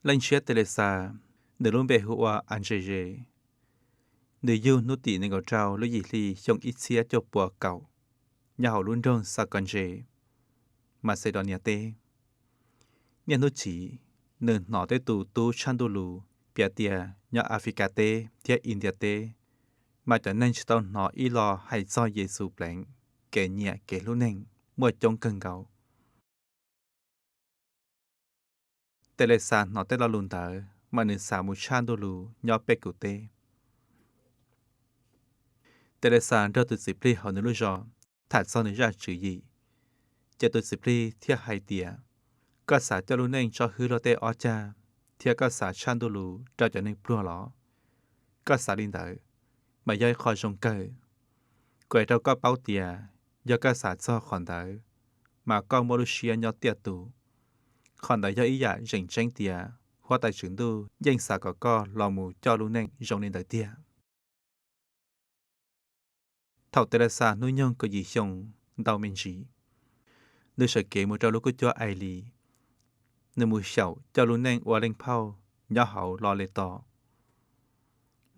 Lên chia Teresa, để luôn bề hùa anh dễ. Để yêu nút tỉ nên gạo trao lúc gì thì trong ít xía cho bùa cậu. Nhà họ luôn trong sa con dễ. Macedonia tê. Nhà nút chỉ, nên nó tới tù tu chan đô lù, bia tia, nhà Africa tê, tia India tê. Mà cho nên tao nó ý lo hay do Giê-xu blank, kể nhẹ kể lúc nên, mua trong cân gạo. Teresa nó tới lo luôn tờ, mà nên xả một chan đô lù, nhà bê cụ tê. Teresa ra từ dịp li họ nữ rõ, thật sau nữ ra chữ gì. Cho từ dịp li thiết hai tìa. Có xã cho luôn nên cho hư lo tê ó cha, thiết có xã chan đô lù cho nên plua ló. Có xã linh đợi, mà dây khỏi trong cơ. Quay đâu có báo tìa, do có xã cho khoản đợi, mà con mô xia nhỏ tiệt tù. Khoản đợi do ý dạ rình tranh tìa, hoa tài trưởng đu, danh xã có lò mù cho luôn nên dòng lên đợi tìa. Thảo Teresa nuôi nhông có gì xong, đau mình gì. Nơi sở kế một trao lúc cho ai lì. Nơi mùi sầu cho luôn nên qua lên phao, nhỏ hậu lo lệ tỏ.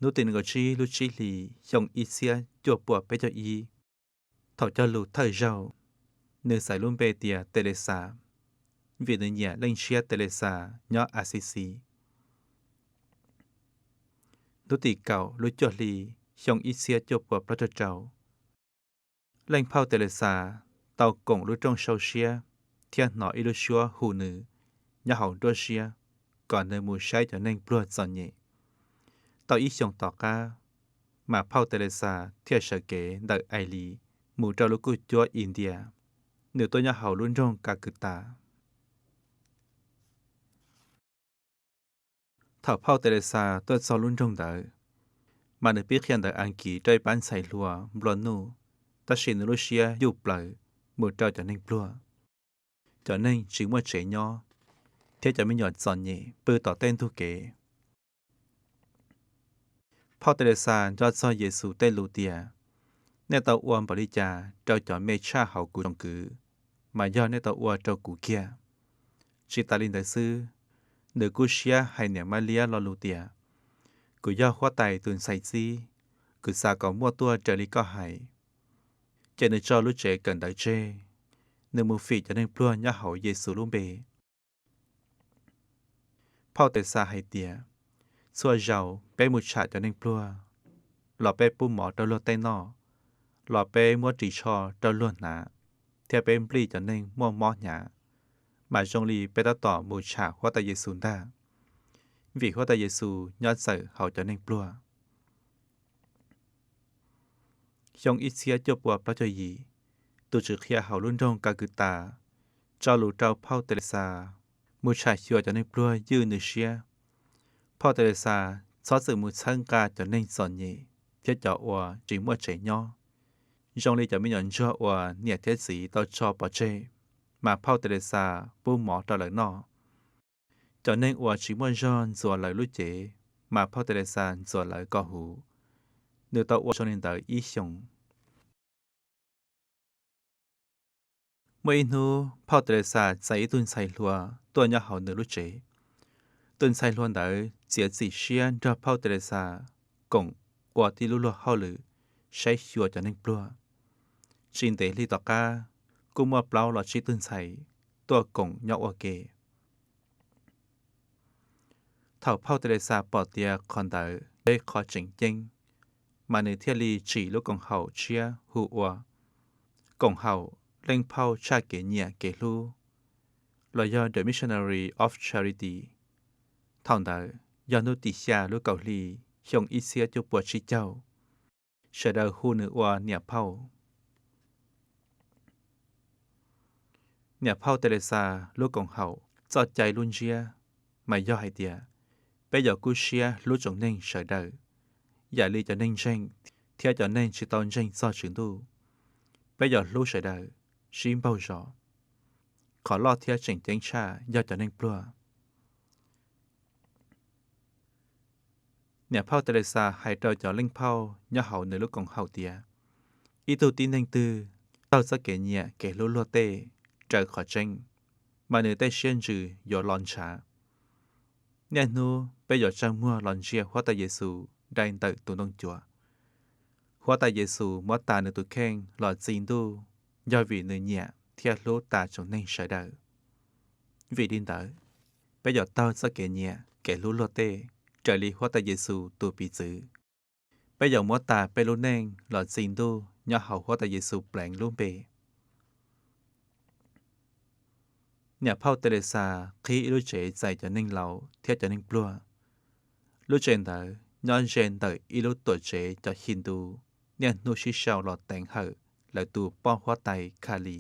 Nô tình gọi chi lúc chi lì, dòng ít xia cho bùa bế cho y. Thảo cho lù thời rau. Nơi xảy luôn bê tìa Teresa. Vì nơi nhà lên chia Teresa nhỏ Assisi. Nô tì cầu lúc cho lì, dòng ít xia cho bùa bế cho trâu. Lên phao Teresa, tàu cổng lúc trong sâu xia. Thiên nọ ít lúc xua hù nữ. Nhà hậu đua xia. Còn nơi mùi sai cho nên bùa giòn nhẹ. Tàu ít dòng tỏ ca. Mà phao Teresa thiết sở kế đợi ai lý. Mù trao lúc chúa India. Nếu tôi nhà hậu luôn trong cả cực tà. Thảo phao Teresa tôi sau luôn trong đợi. Mà nếu biết khen đợi anh ký trời bán xài lùa blon nụ. Ta xin nữ xia dù bởi. Mù trao cho nên bùa. Cho nên chỉ một trẻ nhỏ. Thế cho mình nhọt giòn nhẹ. Bư tỏ tên thu kế. Phao Teresa cho do Giê-xu tên lù tìa. Nên tàu uom bảo đi cha trao cho mê cha hậu cụ trong cử. Mà do nên tàu uom trao cụ kia. Chỉ ta linh đại sư. Nữ cú xia hay nẻ Malia lo lù tìa. Cụ do khoa tài tuần xảy di. Cụ xa có mua tua trở lý có hại. Cho nên cho lúc trẻ cần đợi chê. Nữ mù phỉ cho nên plua nhá hậu Giê-xu luôn bề. Phao tệ xa hay tìa. Xua giàu bé mù trả cho nên plua. Lọ bé bù mỏ trao lùa tay nọ. Lọ bé mua trì cho trao lùa nạ. Theo bé bì cho nên mua mỏ nhã. Mà trong lì bé đã tỏ mù trả khoa tài Giê-xu ta. Vì khoa tài Giê-xu nhát sợ hậu cho nên plua. Trong ít xía cho bùa bao cho gì. Tôi chỉ khía hậu luôn trong cả cử ta. Cho lũ trao phao Teresa. Mù trả chùa cho nên plua dư nữ xía. Phao Teresa xóa sự mù chân ca cho nên giòn nhẹ. Thiết cho ua chỉ mua trẻ nhỏ. Trong lì cho mình nhận cho ua nhẹ thiết sĩ tao cho bỏ chê. Mà phao Teresa bù mỏ cho lời nọ. Cho nên ua chỉ mua John dùa lời lúc chế. Mà phao Teresa dùa lời có hữu. Nếu tao ua cho nên tờ ý xong. Mỗi inú phao Teresa dạy tuần sai lùa tuần nhà hậu nữ lúc chế. Tuần sai luôn đợi chỉ chỉ xiên cho phao Teresa cộng ua tí lùa hậu lử. Sẽ chùa cho nên plua. Chính tế lý tỏ ca. Cô mua plau là chỉ tuần sai. Tua cộng nhỏ ua kê. Thảo phao Teresa bỏ tia còn đợi để khó chỉnh chênh. Mà nữ thiết lý chỉ lúc cộng hậu chia hù ua. Cộng hậu lên phao cha kế nhẹ kế lưu. Là do The Missionary of Charity. Thảo đợi do nô tì xa lúc cầu lì trong ít xía cho bùa trí châu. Sẽ đợi hù nữ ua nhẹ phao. Nhẹ phao Teresa lúc cộng hậu cho chạy luôn chia. Mà do hai tìa. Bây giờ cú xia lúc trọng nên sợ đợi. Giả lý cho nên tranh. Theo cho nên chỉ tao tranh do trưởng tu. Bây giờ lúc sợ đợi. Xin bao giờ. Khó lo theo chỉnh tiếng cha do cho nên plua. Nhà phao Teresa hãy trao cho linh phao nhỏ hậu nơi lúc còn hậu tìa. Ý tu tin thanh tư. Tao sẽ kể nhẹ kể lô lô tê. Trở khỏi tranh. Mà nơi tay xuyên trừ dỗ lon trả. เนี่ยนู้ไปหยดจังมัวหลอนเชียหัวตาเยซูได้เติตุนงจัวหัวตาเยซูมัวตาในตุแข้งหลอดจีนดูย่อวีเนื้อเนี่ยเทียรู้ตาจงเน่งใช้ได้วีดินเตอไปหยดเต้าสักเกเนี่ยแกรู้โลเต้เจอลีหัวตาเยซูตัวปีจือไปหยดมัวตาไปรู้เน่งหลอดจีนดูย่อเห่าหัวตาเยซูแปลงลุ่มเปเนี่ยเผาเตเรซาขี้รู้เฉยใจจะนิ่งเราเทียจะนิ่งปลัวรู้เจนเตอย้อนเจนเตออีรู้ตัวเฉยจะฮินดูเนี่ยนูชิชาวหลอดแต่งเหอแล้วตัวป้อหัวไตคาลี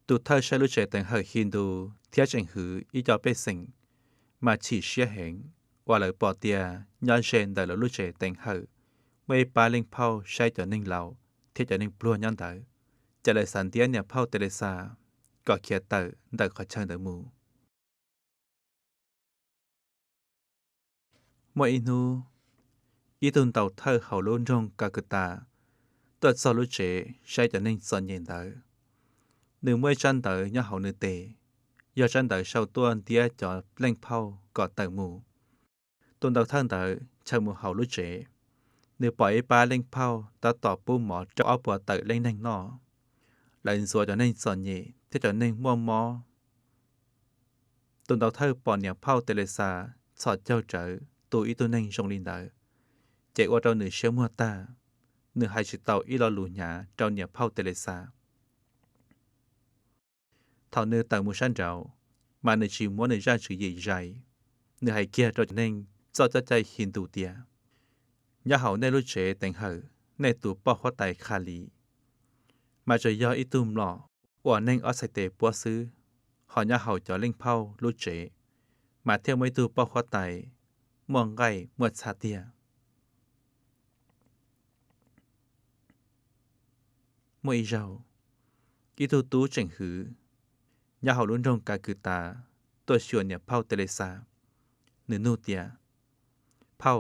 ตัวเธอใช้รู้เฉยแต่งเหอฮินดูเทียจังหืออีจอไปสิงมาฉีเชียเหงว่าเลยปอเตียย้อนเจนเตอแล้วรู้เฉยแต่งเหอไม่ปาเล็งเผาใช้จะนิ่งเราเทียจะนิ่งปลัวย้อนเตอจะเลยสันเตียเนี่ยเผาเตเรซาก็เขียเตอเดินขอเชิญเดอมูมวยอินูอีตุนเต่าเธอเขาล้นจงกากตาตัวสรุเจใช้จะนิ่งสอนเย็นเตอหนึ่งมวยจันเตอเนี่ยเขาเนื้อเตยอจันเตอเช่าตัวเดียจอเล่งเผากอดเตอมูตุนเต่าท่านเตอเช่ามูเขาลุเจเนื้อปล่อยปลาเล่งเผาต่อต่อปูหมอจะเอาปวดเตอเล่งแดงนอหลังสัวจะนิ่งสอนเย่ที่จะนิ่งมัวมอตุนเต่าเธอปอนเนี่ยเผาเตเลซาสอดเจ้าเจอตัวอีตัวนิ่งจงลินเตอเจ้าว่าเราเหนือเชื่อมัวตาเนื้อหายชิตเต่าอีลอลูหยาเจ้าเนี่ยเผาเตเลซาเท่าเนื้อต่างมูชันเจ้ามาในชีมัวในราชใหญ่ใหญ่เนื้อหายเกียร์เราจะนิ่งเจ้าจะใจหินตูเตียยาเขาในรู้เฉแต่งเหอในตัวป้อหัวไตคาลีมาจะย่ออีตุมหล่อว่าเน่งออสเตปัวซื้อหอยาเขาจะเล่งเผารู้เจมาเที่ยวไม่ตัวป้อหัวไตมองไก่เมื่อชาเตียมวยเจ้าอีตัวตู้เจ๋งหือยาเขาลุ้นรงกาคือตาตัวชวนเนี่ยเผาเตเลซาเนื้อนูเตียเผา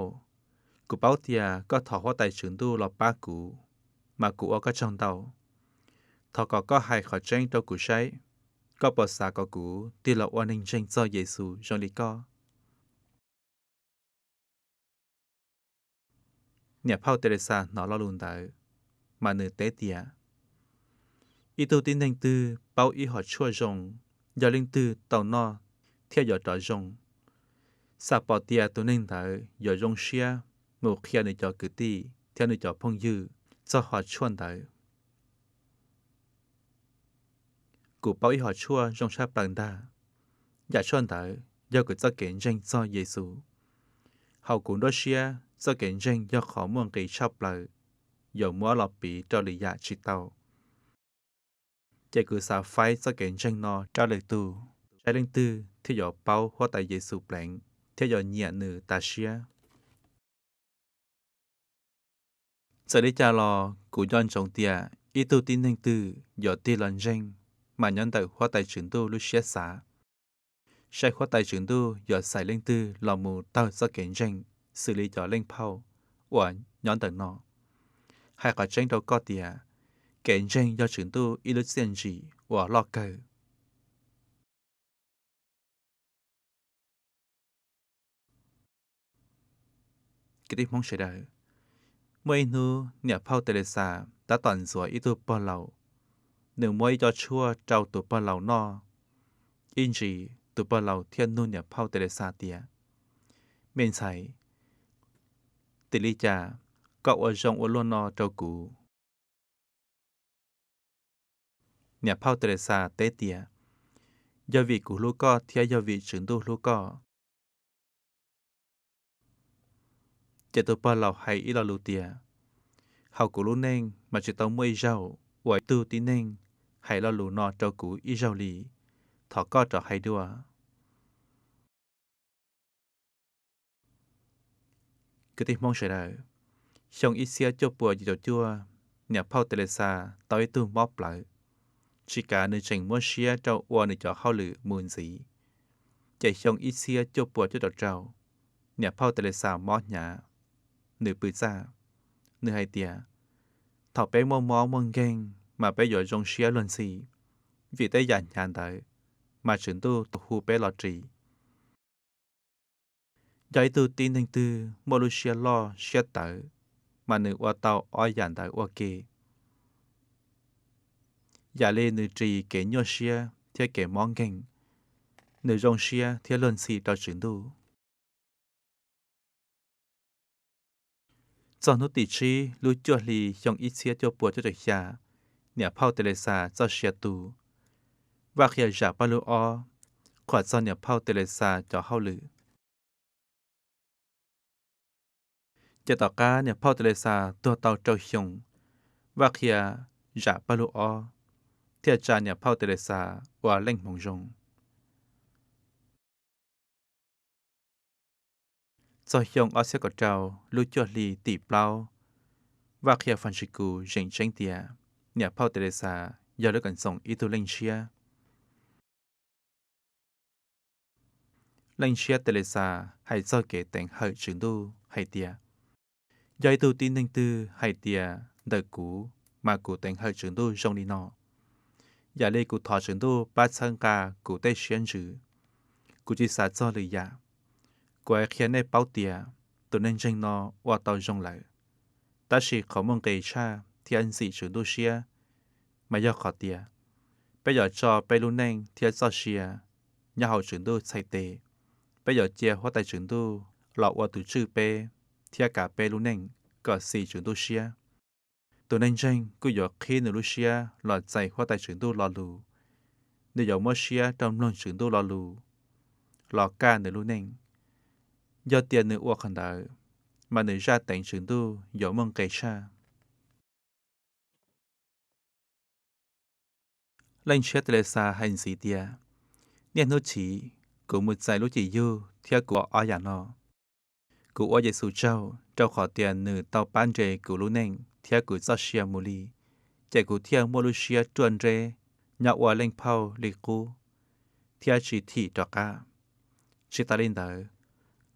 กูเป้าเตียก็ถอหัวไตฉุนดูรอป้ากูมากูก็จองเตาทอก็ให้ขอแจ้งตัวกูใช้ก็ปอสาก็กูที่เราวันนึงเจ้งจอเยซูจงลีก็เนี่ยเผาเตเรซาหนอลลุนเตอมาเนื้อเตเตียอีตัวตินแดงตือเป้าอีหอดชั่วจงยาลิงตือเต่านอเทียหยอดต่อจงซาปอเตียตัวนึงเตอหยอดจงเชียหมูเขียในจอกือตี้เทียในจอพงยื้อจะหอดชวนเตอกูเป้าอีหอดชั่วจงชาปังดาอย่าชวนเตอยากูจะเก่งเจ้งจอเยซูเฮากูดเชียจะเก่งเจ้งยาขอม่วงกีชอบเลยยอมัวหลอบปีเจ้าลิยาชิเตาเจกูสาไฟจะเก่งเจ้งนอเจ้าเลยตูใช้เล่งตื้อที่ยอเป้าหัวแต่เยซูแปลงที่ยอเหยียนือตาเชียจะได้จารอกูย้อนจงเตียอีตูตินแดงตื้อยอตีหลันเจ้งมันย้อนแต่หัวแต่ฉินตูลุเชียสาใช้หัวแต่ฉินตูยอใส่เล่งตื้อหลอมูเต้าจะเก่งเจ้งสื่อลีจอเล่งเผาหวานย้อนแต่นอให้ขอเจ้งตัวก็เตียเก่งเจ้งยอฉินตูอีลุเซียนจีว่าลอกเกอกิติมองเฉยได้เมื่อนูเนี่ยเผาเตเลซาตาตอนสวยอีตัวปอเราหนึ่งมวยจอชั่วเจ้าตัวปอเรานออินจีตัวปอเราเทียนนู่นเนี่ยเผาเตเลซาเตียเมนไซติลิจาก็อวจงอวลนอเจ้ากูเนี่ยเผาเตเลซาเตเตียยาวิกูลูกก็เทียยาวิฉินดูลูกก็เจตัวปอเราให้อีลาลูเตียเฮากูลูเน่งมาจะต้องมวยเจ้าไว้ตูตีเน่งให้เราลูนอเจ้ากูอีเจ้าลีถอก็จะให้ด้วยก็ที่มองเฉยได้ชงอีเซียเจ้าปัวอยู่จัวเนี่ยเผาเตเลซาต่อยตู้มอบเปล่าชิกาในเชิงมัวเชียเจ้าวัวในจอเข้าหรือมูลสีใจชงอีเซียเจ้าปัวเจ้าดอกเจ้าเนี่ยเผาเตเลซามอดหยาหรือปืนซ่าหรือไฮเตียถอไปมัวมอมังเก่งมาไปหยอจงเชียลุนสีวิได้ยันยานเตอมาถึงตู้ตหูไปหลอดจี Giải tu tin thành tư mô lu xia lo xia tử mà nữ qua tàu oi dàn tử qua kê. Giả lê nữ trì kể nhô xia theo kể mong gành. Nữ rong xia theo lần xì trao trưởng tu. Cho nó tỷ chi lưu chua lì trong ít xia cho bùa cho đời xa. Nhà phao tê lê xa cho xia tu. Và khi giả ba lưu o, khỏi cho nhà phao tê lê xa cho hao lử. Cho tàu cá nhà phao tê lê xa tua tàu trâu hiong. Và khi giả ba lưu o, theo cha nhà phao tê lê xa và lên mong rong. Cho hiong ở xe có trâu lưu chua lì tỷ bao. Và khi phần sĩ cụ rình tranh tìa, nhà phao tê lê xa do được gần sống ít tu lên xia. Lên xia tê lê xa hay do kể tên hơi trưởng tu hay tìa. Do tu tin nên tư hay tìa đời cũ mà cụ tên hơi trưởng tu trong đi nọ. Giả lê cụ thọ trưởng tu bát sang ca cụ tê xuyên dữ. Cụ chỉ xa cho lời giả. Cụ ấy khiến nê báo tìa, tụ nên tranh nó qua tàu rong lại. Ta chỉ khó mong kể cha thì anh sĩ trưởng tu xia mà do khó tìa. Bây giờ cho bê lưu nênh thì cho xia nhà hậu trưởng tu xây tê. Bây giờ chia hóa tài trưởng tu lọ qua từ chữ bê thì cả bê lưu nênh có sĩ trưởng tu xia. Tụ nên tranh cứ dọ khi nữ lưu xia lọ dạy hóa tài trưởng tu lọ lù. Nếu dọ mơ xia trong lòng trưởng tu lọ lù. Lọ ca nữ lưu nênh. Do tiền nữ ua khẩn đợi mà nữ ra tỉnh trưởng tu dọ mong kể xa. Lên chết lệ xa hành sĩ tìa. Nên nó chỉ cụ một giải lúc chỉ dư theo của ở nhà nó. Cụ ở Giê-xu trao khỏi tiền nữ tàu bán rề cụ lưu nênh theo cụ do xia mù lì. Chạy cụ theo mô lưu xia truân rê nhỏ ở lên phao lì cụ. Theo chỉ thị trọ ca. Chỉ ta lên đợi.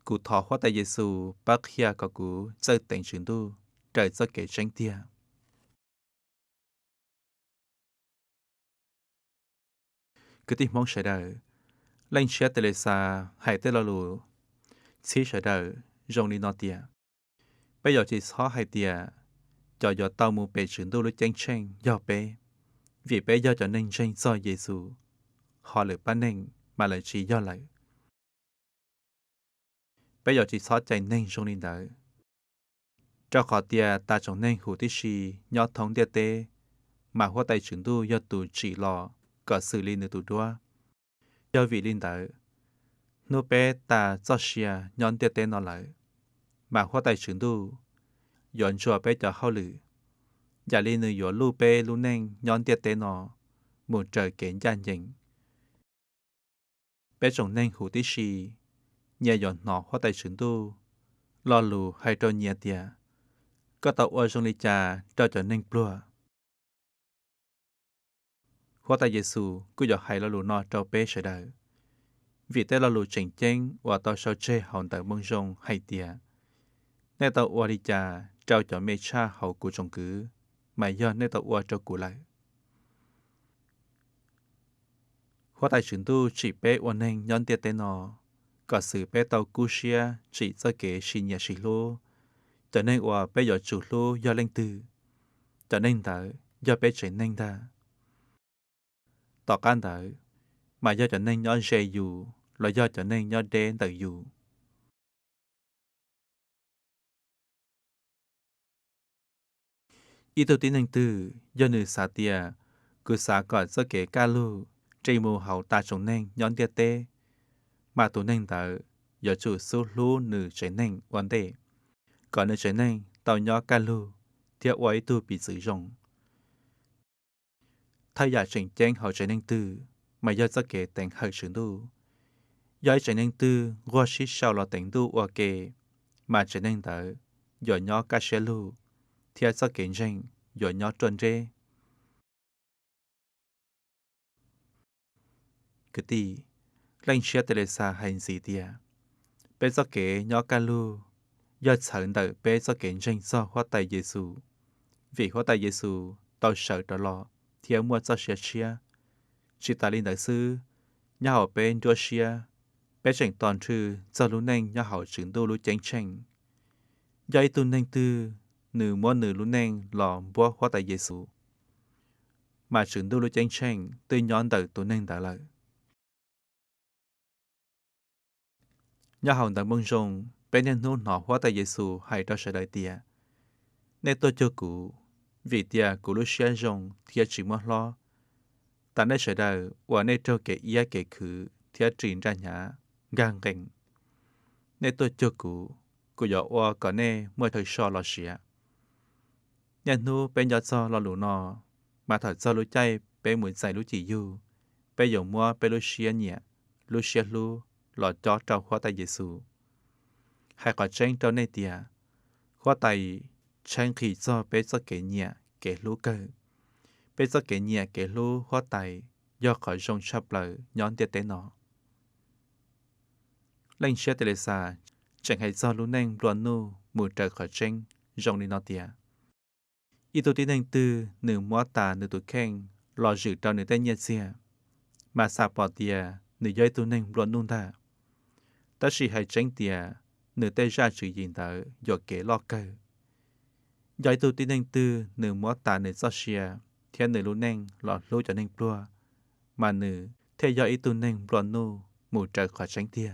Cụ thọ hóa tại Giê-xu bác khía có cụ dơ tỉnh trưởng tu trời do kể tranh tìa. Cứ tìm mong sẽ đời. Lên xe tê lê xa hay tê lò lù. Chỉ sẽ đời rong đi nọ tìa. Bây giờ chỉ xó hay tìa. Cho dọ tàu mù bề trưởng tu lưu tranh tranh do bê. Vì bê do cho nên tranh do Giê-xu. Họ lửa bán nên mà lại chỉ do lại. Bây giờ chỉ xó chạy nên rong đi đời. Cho khó tìa ta trọng nên hữu tí xì nhỏ thống tìa tê. Mà hóa tay trưởng tu do tù chỉ lò. Có xử lý nữ tù đua. Do vị linh đợi. Nô bé ta cho xìa nhón tiết tên nó lại. Mà hóa tay trưởng tu. Dọn chùa bé cho hao lử. Giả linh nữ dọn lưu bé lưu nênh nhón tiết tên nó. Một trời kén gian dành. Bé trọng nênh hữu tí xì. Nhẹ dọn nó hóa tay trưởng tu. Lo lù hay cho nhẹ tìa. Có tàu ôi trong ly trà cho nênh plua. Hóa tay Giê-xu cứ dọn hay lo lù nó cho bé sẽ đời. Vì thế là lù chỉnh chênh và tàu sao chê hòn tàu mông rong hay tìa. Nên tàu ua đi chà trao cho mê cha hậu cụ trong cứ. Mà do nên tàu ua cho cụ lại. Hóa tài trưởng tu chỉ bế ua nênh nhón tiết tên nó. Có sự bế tàu cú xia chỉ cho kế xì nhà xì lô. Cho nên ua bế dọ chủ lô do lên tư. Cho nên tàu do bế chỉnh nênh ta. Tỏ can tàu mà do cho nên nhón dê dù. Là do cho nên nhón đen tàu dù. Ý tôi tin hành tư, do nữ xá tìa, cứ xá gọi do kế ca lưu, trì mù hậu ta trông nên nhón tìa tê. Mà tù nên tờ, do chủ số lưu nữ chế nên vấn đề. Còn nữ chế nên tàu nhỏ ca lưu, theo ấy tu bị sử dụng. Thay giả trình chênh hậu chế nên tư, mà do do kế tên hậu sử tu. Do chế nên tư, qua xí sau là tên tu ua kê, mà chế nên tờ, do nhỏ ca xe lưu, theo do kế chênh, do nhỏ trôn rê. Cứ tì, lên xe tê lê xa hành gì tìa. Bé do kế nhỏ ca lưu, do chẳng đợi bé do kế tranh do hóa tay Giê-xu. Vì hóa tay Giê-xu, tao sợ trở lọ, thì mua cho xe chia. Chỉ ta linh đại sư, nhà họ bên cho xia, bé chẳng toàn trừ cho lũ neng do họ trưởng đô lũ chánh tranh do ý tu neng tư nửa mua nửa lũ neng lò bua hóa tại Giêsu mà trưởng đô lũ chánh tranh tư nhón đời tu neng đã lợi do họ đã mong rong bé nên nô nọ hóa tại Giêsu hay đó sẽ đợi tia nên tôi cho cụ vì tia cụ lũ xe rong thì chỉ mất lo ta nên sẽ đợi và nên cho kẻ ia kẻ khử thì triển ra nhã gang cảnh nên tôi cho cụ dọ qua có nè mới thời so lo xỉa nhà nu bên nhà so lo lũ nọ mà thật so lũ chay bên muốn giải lũ chỉ du bên dòng mua bên lũ xỉa nhẹ lũ xỉa lũ lọ chó trao khóa tay Giêsu hay có tranh trao nè tia khóa tay tranh khi so bên so kẻ nhẹ kẻ lũ cơ bên so kẻ nhẹ kẻ lũ khóa tay do khỏi rong sắp lời nhón tia tế nọ lên xe Teresa chẳng hay do lũ neng loạn nu mùi trời khỏi tranh rong đi nọ tia ý tôi tin anh tư nửa mua tà nửa tuổi khen lò dự trao nửa tay nhẹ xìa mà xa bỏ tia nửa dây tôi neng loạn nu ta ta chỉ hay tranh tia nửa tay ra sự nhìn tờ dọ kế lo cơ dây tôi tin anh tư nửa mua tà nửa do xìa theo nửa lũ neng lò lũ cho neng plua mà nửa theo do ý tôi neng loạn nu mùi trời khỏi tranh tia